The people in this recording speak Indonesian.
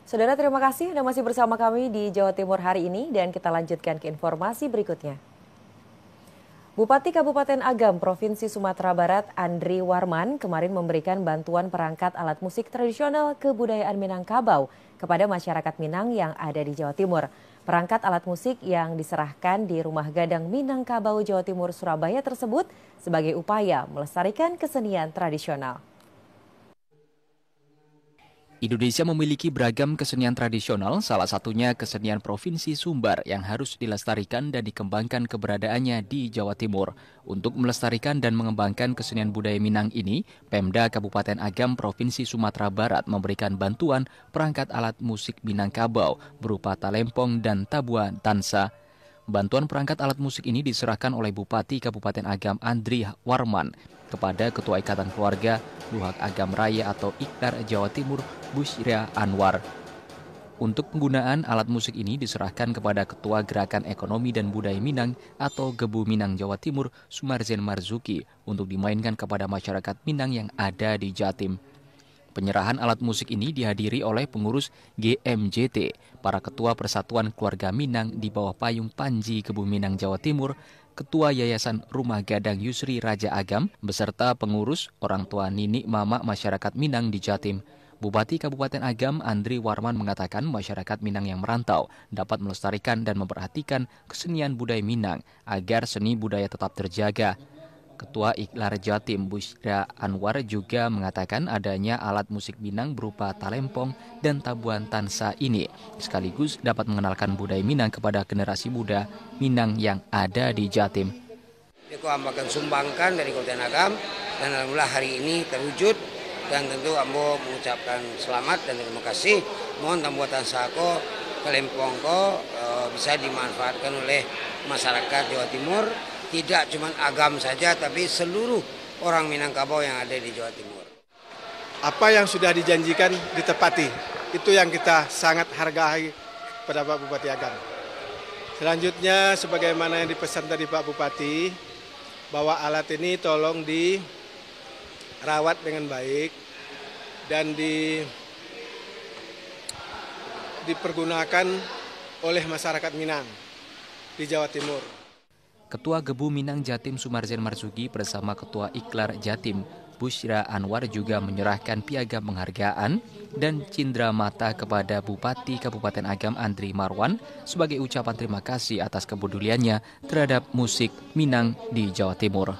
Saudara, terima kasih Anda masih bersama kami di Jawa Timur hari ini dan kita lanjutkan ke informasi berikutnya. Bupati Kabupaten Agam, Provinsi Sumatera Barat, Andri Warman, kemarin memberikan bantuan perangkat alat musik tradisional kebudayaan Minangkabau kepada masyarakat Minang yang ada di Jawa Timur. Perangkat alat musik yang diserahkan di Rumah Gadang Minangkabau, Jawa Timur, Surabaya tersebut sebagai upaya melestarikan kesenian tradisional. Indonesia memiliki beragam kesenian tradisional, salah satunya kesenian Provinsi Sumbar yang harus dilestarikan dan dikembangkan keberadaannya di Jawa Timur. Untuk melestarikan dan mengembangkan kesenian budaya Minang ini, Pemda Kabupaten Agam Provinsi Sumatera Barat memberikan bantuan perangkat alat musik Minangkabau berupa talempong dan tabuan tansa. Bantuan perangkat alat musik ini diserahkan oleh Bupati Kabupaten Agam Andri Warman kepada Ketua Ikatan Keluarga Luhak Agam Raya atau Iklar Jawa Timur Busyra Anwar. Untuk penggunaan alat musik ini diserahkan kepada Ketua Gerakan Ekonomi dan Budaya Minang atau Gebu Minang Jawa Timur Sumarzen Marzuki untuk dimainkan kepada masyarakat Minang yang ada di Jatim. Penyerahan alat musik ini dihadiri oleh pengurus GMJT, para ketua Persatuan Keluarga Minang di bawah payung Panji Gebu Minang Jawa Timur, Ketua Yayasan Rumah Gadang Yusri Raja Agam, beserta pengurus orang tua Nini Mama masyarakat Minang di Jatim. Bupati Kabupaten Agam Andri Warman mengatakan masyarakat Minang yang merantau dapat melestarikan dan memperhatikan kesenian budaya Minang agar seni budaya tetap terjaga. Ketua Iklar Jatim Busyra Anwar juga mengatakan adanya alat musik Minang berupa talempong dan tabuan tansa ini sekaligus dapat mengenalkan budaya Minang kepada generasi muda Minang yang ada di Jatim. Aku akan sumbangkan dari Kabupaten Agam dan alhamdulillah hari ini terwujud dan tentu ambo mengucapkan selamat dan terima kasih. Mohon tambuhan tansa ko, talempong ko bisa dimanfaatkan oleh masyarakat Jawa Timur. Tidak cuma Agam saja, tapi seluruh orang Minangkabau yang ada di Jawa Timur. Apa yang sudah dijanjikan ditepati, itu yang kita sangat hargai pada Pak Bupati Agam. Selanjutnya, sebagaimana yang dipesan tadi Pak Bupati, bahwa alat ini tolong dirawat dengan baik dan dipergunakan oleh masyarakat Minang di Jawa Timur. Ketua Gebu Minang Jatim Sumarzen Marzuki bersama Ketua Iklar Jatim Busyra Anwar juga menyerahkan piagam penghargaan dan cindera mata kepada Bupati Kabupaten Agam Andri Marwan sebagai ucapan terima kasih atas kepeduliannya terhadap musik Minang di Jawa Timur.